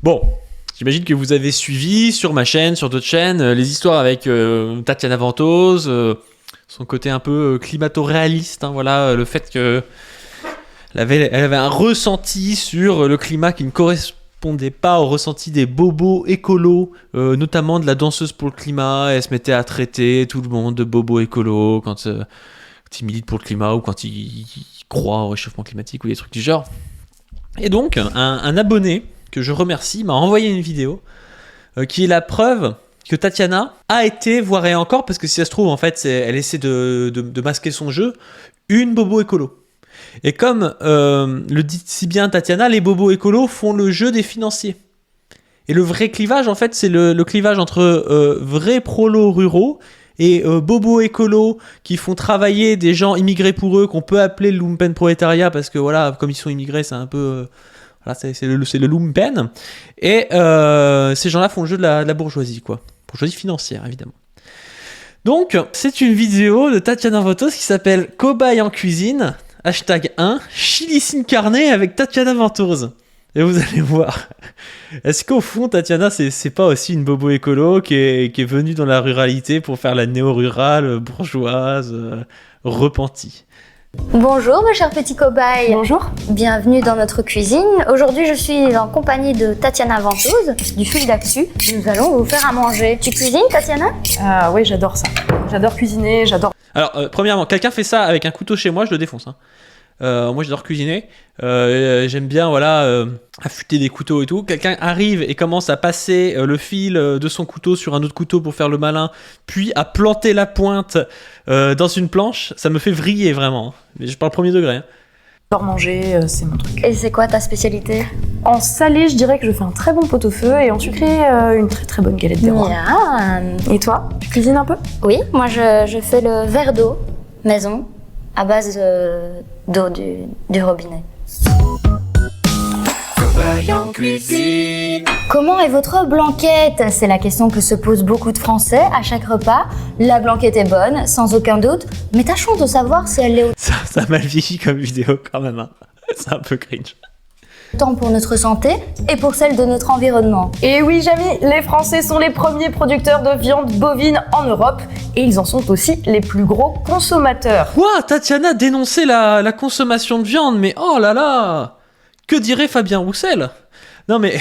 Bon, j'imagine que vous avez suivi sur ma chaîne, sur d'autres chaînes, les histoires avec Tatiana Ventose, son côté un peu climato-réaliste, hein, voilà, le fait que elle avait un ressenti sur le climat qui ne correspondait pas au ressenti des bobos écolos, notamment de la danseuse pour le climat. Elle se mettait à traiter tout le monde de bobos écolos quand il milite pour le climat ou quand il croit au réchauffement climatique ou des trucs du genre. Et donc, un abonné que je remercie m'a envoyé une vidéo qui est la preuve que Tatiana a été, voire est encore, parce que si ça se trouve, en fait, elle essaie de masquer son jeu, une bobo écolo. Et comme le dit si bien Tatiana, les bobos écolos font le jeu des financiers. Et le vrai clivage, en fait, c'est le clivage entre vrais prolos ruraux et bobos écolos qui font travailler des gens immigrés pour eux, qu'on peut appeler le lumpen prolétariat, parce que voilà, comme ils sont immigrés, c'est un peu... voilà, c'est le lumpen. Et ces gens-là font le jeu de la bourgeoisie, quoi. Bourgeoisie financière, évidemment. Donc, c'est une vidéo de Tatiana Ventose qui s'appelle « Cobaye en cuisine ». Hashtag 1, chili sin carne avec Tatiana Ventose. Et vous allez voir. Est-ce qu'au fond, Tatiana, c'est pas aussi une bobo écolo qui est venue dans la ruralité pour faire la néo-rurale, bourgeoise, repentie? Bonjour mes chers petits cobayes. Bonjour. Bienvenue dans notre cuisine. Aujourd'hui je suis en compagnie de Tatiana Ventose du Fil d'Actu. Nous allons vous faire à manger. Tu cuisines Tatiana? Oui, j'adore ça. J'adore cuisiner, j'adore... Alors, premièrement, quelqu'un fait ça avec un couteau chez moi, je le défonce. Hein. Moi j'adore cuisiner. J'aime bien voilà, affûter des couteaux et tout. Quelqu'un arrive et commence à passer le fil de son couteau sur un autre couteau pour faire le malin, puis à planter la pointe dans une planche, ça me fait vriller vraiment. Mais je parle premier degré. Hein. J'adore manger, c'est mon truc. Et c'est quoi ta spécialité? En salé, je dirais que je fais un très bon pot-au-feu et en sucré, une très très bonne galette des rois. Miam. Et toi, tu cuisines un peu? Oui, moi je fais le verre d'eau maison à base d'eau du robinet. Comment est votre blanquette? C'est la question que se posent beaucoup de Français à chaque repas. La blanquette est bonne, sans aucun doute, mais tâchons de savoir si elle l'est Ça m'a vieilli comme vidéo quand même. Hein. C'est un peu cringe. autant pour notre santé et pour celle de notre environnement. Et oui, Jamy, les Français sont les premiers producteurs de viande bovine en Europe et ils en sont aussi les plus gros consommateurs. Quoi? Tatiana dénonçait la consommation de viande, mais oh là là! Que dirait Fabien Roussel? Non mais...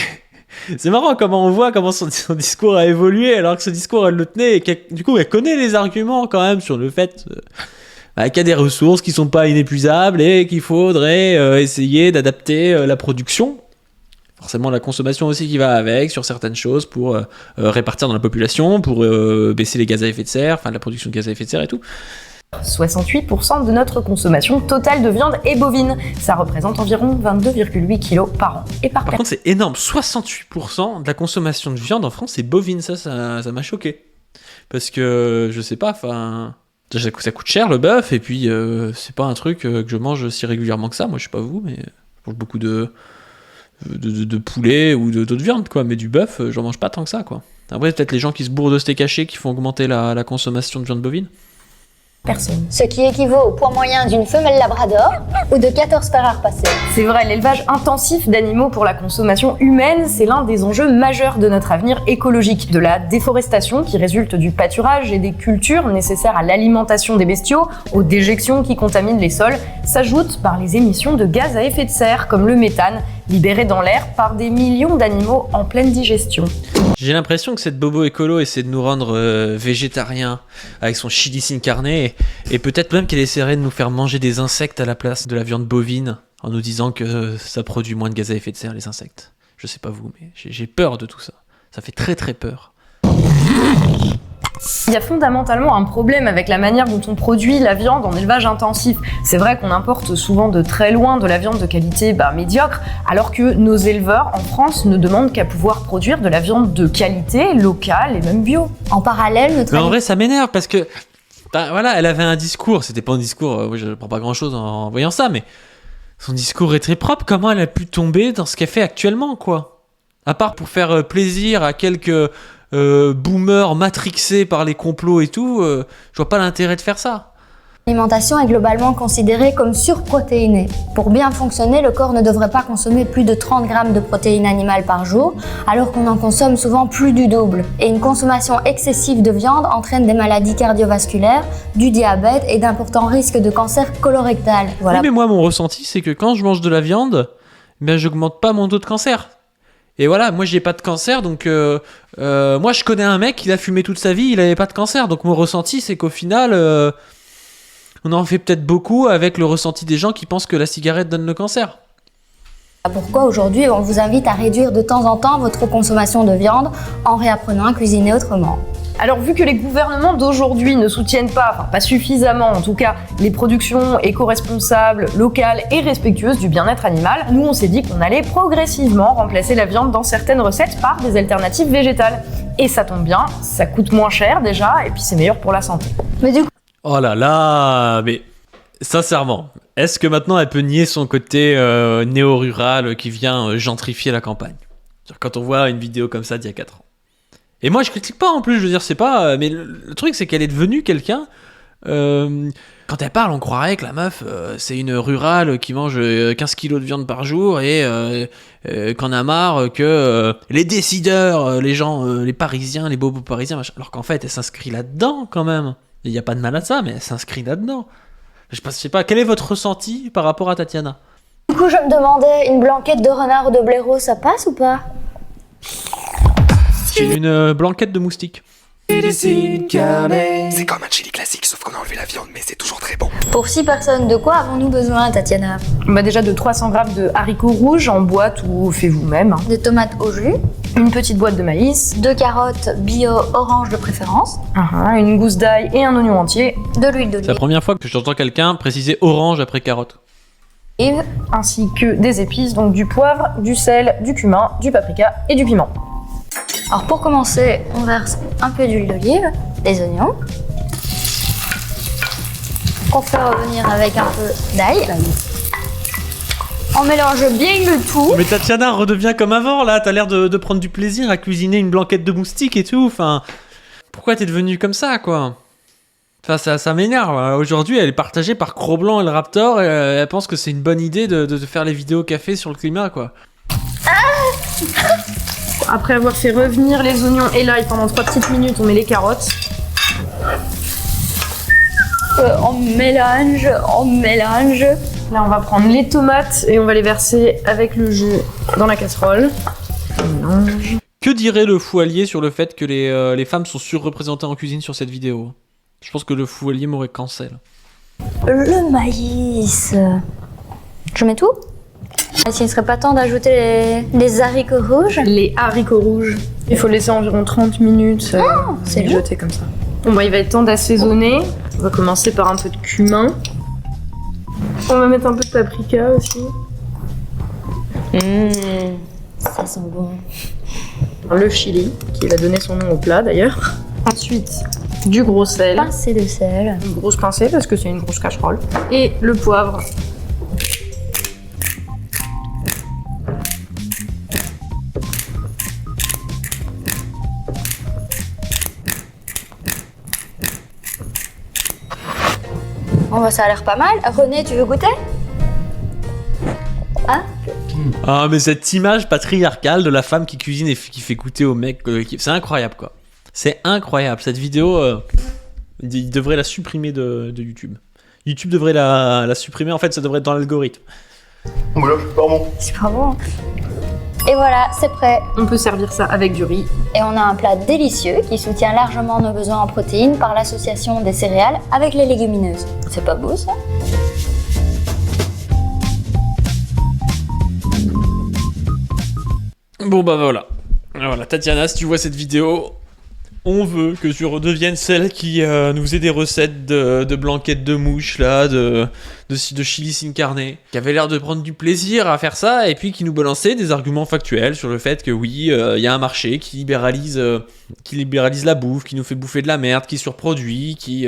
C'est marrant comment on voit comment son discours a évolué alors que ce discours elle le tenait et du coup elle connaît les arguments quand même sur le fait qu'il y a des ressources qui sont pas inépuisables et qu'il faudrait essayer d'adapter la production, forcément la consommation aussi qui va avec sur certaines choses pour répartir dans la population, pour baisser les gaz à effet de serre, enfin la production de gaz à effet de serre et tout. 68% de notre consommation totale de viande est bovine. Ça représente environ 22,8 kg par an et par personne. Par contre, c'est énorme. 68% de la consommation de viande en France est bovine. Ça m'a choqué. Parce que, je sais pas, enfin... Ça coûte cher le bœuf, et puis c'est pas un truc que je mange si régulièrement que ça. Moi, je sais pas vous, mais je mange beaucoup de poulet ou d'autres viandes, quoi. Mais du bœuf, j'en mange pas tant que ça, quoi. Après, peut-être les gens qui se bourrent de steak haché qui font augmenter la consommation de viande bovine. Personne. Ce qui équivaut au poids moyen d'une femelle labrador ou de 14 fers à repasser. C'est vrai, l'élevage intensif d'animaux pour la consommation humaine, c'est l'un des enjeux majeurs de notre avenir écologique. De la déforestation qui résulte du pâturage et des cultures nécessaires à l'alimentation des bestiaux, aux déjections qui contaminent les sols, s'ajoutent par les émissions de gaz à effet de serre comme le méthane, libéré dans l'air par des millions d'animaux en pleine digestion. J'ai l'impression que cette bobo écolo essaie de nous rendre végétariens avec son chili sin carne et peut-être même qu'elle essaierait de nous faire manger des insectes à la place de la viande bovine en nous disant que ça produit moins de gaz à effet de serre, les insectes. Je sais pas vous, mais j'ai peur de tout ça. Ça fait très très peur. Il y a fondamentalement un problème avec la manière dont on produit la viande en élevage intensif. C'est vrai qu'on importe souvent de très loin de la viande de qualité médiocre, alors que nos éleveurs en France ne demandent qu'à pouvoir produire de la viande de qualité, locale et même bio. En parallèle, notre... Mais en vrai, ça m'énerve parce que... voilà, elle avait un discours, c'était pas un discours... je ne prends pas grand-chose en voyant ça, mais... Son discours est très propre, comment elle a pu tomber dans ce qu'elle fait actuellement, quoi? À part pour faire plaisir à quelques... boomers matrixés par les complots et tout, je vois pas l'intérêt de faire ça. L'alimentation est globalement considérée comme surprotéinée. Pour bien fonctionner, le corps ne devrait pas consommer plus de 30 grammes de protéines animales par jour, alors qu'on en consomme souvent plus du double. Et une consommation excessive de viande entraîne des maladies cardiovasculaires, du diabète et d'importants risques de cancer colorectal. Voilà. Oui, mais moi, mon ressenti, c'est que quand je mange de la viande, ben, j'augmente pas mon taux de cancer. Et voilà, moi, j'ai pas de cancer, donc moi, je connais un mec, il a fumé toute sa vie, il avait pas de cancer. Donc mon ressenti, c'est qu'au final, on en fait peut-être beaucoup avec le ressenti des gens qui pensent que la cigarette donne le cancer. Pourquoi aujourd'hui, on vous invite à réduire de temps en temps votre consommation de viande en réapprenant à cuisiner autrement. Alors vu que les gouvernements d'aujourd'hui ne soutiennent pas, enfin pas suffisamment en tout cas, les productions éco-responsables, locales et respectueuses du bien-être animal, nous on s'est dit qu'on allait progressivement remplacer la viande dans certaines recettes par des alternatives végétales. Et ça tombe bien, ça coûte moins cher déjà et puis c'est meilleur pour la santé. Mais du coup, Oh là là, mais sincèrement, est-ce que maintenant elle peut nier son côté néo-rural qui vient gentrifier la campagne? C'est-à-dire, quand on voit une vidéo comme ça d'il y a 4 ans. Et moi je critique pas en plus, je veux dire, c'est pas. Mais le truc c'est qu'elle est devenue quelqu'un. Quand elle parle, on croirait que la meuf, c'est une rurale qui mange 15 kilos de viande par jour et qu'en a marre que les décideurs, les gens, les parisiens, les bobos parisiens, machin, alors qu'en fait elle s'inscrit là-dedans quand même. Il n'y a pas de mal à ça, mais elle s'inscrit là-dedans. Je sais pas, quel est votre ressenti par rapport à Tatiana? je me demandais, une blanquette de renard ou de blaireau, ça passe ou pas? J'ai une blanquette de moustique. C'est comme un chili classique, sauf qu'on a enlevé la viande, mais c'est toujours très bon. Pour 6 personnes, de quoi avons-nous besoin, Tatiana? Bah déjà de 300 grammes de haricots rouges en boîte ou fait vous-même, hein. Des tomates au jus, Une petite boîte de maïs, 2 carottes bio orange de préférence, une gousse d'ail et un oignon entier, de l'huile C'est la d'olive, première fois que j'entends quelqu'un préciser orange après carotte. ainsi que des épices, donc du poivre, du sel, du cumin, du paprika et du piment. Alors pour commencer, on verse un peu d'huile d'olive, des oignons, qu'on fait revenir avec un peu d'ail. On mélange bien le tout. Mais Tatiana redevient comme avant là, t'as l'air de prendre du plaisir à cuisiner une blanquette de moustique et tout, enfin... Pourquoi t'es devenue comme ça, quoi? Enfin, ça m'énerve. Aujourd'hui, elle est partagée par Cro-Blanc et le Raptor, et elle pense que c'est une bonne idée de faire les vidéos café sur le climat, quoi. Après avoir fait revenir les oignons et l'ail pendant 3 petites minutes, on met les carottes. On mélange. Là, on va prendre les tomates et on va les verser avec le jus dans la casserole. On mélange. Que dirait le fou allié sur le fait que les femmes sont surreprésentées en cuisine sur cette vidéo? Je pense que le fou allié m'aurait cancel. Le maïs. Je mets tout? Est-ce qu'il ne serait pas temps d'ajouter les haricots rouges? Les haricots rouges. Il faut laisser environ 30 minutes c'est mijoter comme ça. Bon, bah, il va être temps d'assaisonner. On va commencer par un peu de cumin. On va mettre un peu de paprika aussi. Ça sent bon. Le chili, qui va donner son nom au plat d'ailleurs. Ensuite, du gros sel. Pincée de sel. Une grosse pincée parce que c'est une grosse casserole. Et le poivre. Bon bah ça a l'air pas mal. René, tu veux goûter? Ah, Ah, mais cette image patriarcale de la femme qui cuisine et qui fait goûter au mec, c'est incroyable, quoi. C'est incroyable. Cette vidéo, il devrait la supprimer de YouTube. YouTube devrait la supprimer. En fait, ça devrait être dans l'algorithme. Voilà, c'est pas bon. c'est pas bon. Et voilà, c'est prêt. On peut servir ça avec du riz. Et on a un plat délicieux qui soutient largement nos besoins en protéines par l'association des céréales avec les légumineuses. C'est pas beau ça? Bon, bah voilà. Voilà, Tatiana, si tu vois cette vidéo, on veut que tu redeviennes celle qui nous faisait des recettes de blanquettes de mouches, là, de chili sin carne, qui avait l'air de prendre du plaisir à faire ça, et puis qui nous balançait des arguments factuels sur le fait que oui, il y a un marché qui libéralise la bouffe, qui nous fait bouffer de la merde, qui surproduit, qui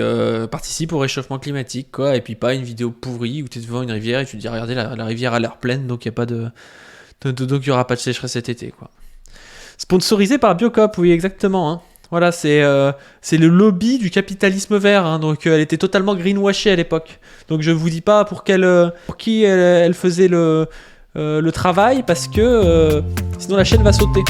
participe au réchauffement climatique, quoi, et puis pas une vidéo pourrie où t'es devant une rivière et tu te dis, regardez, la rivière a l'air pleine, donc il y a pas donc il y aura pas de sécheresse cet été, quoi. Sponsorisé par Biocop, oui, exactement, hein. Voilà, c'est le lobby du capitalisme vert, hein, donc elle était totalement greenwashée à l'époque. Donc je vous dis pas pour qui elle faisait le travail, parce que sinon la chaîne va sauter.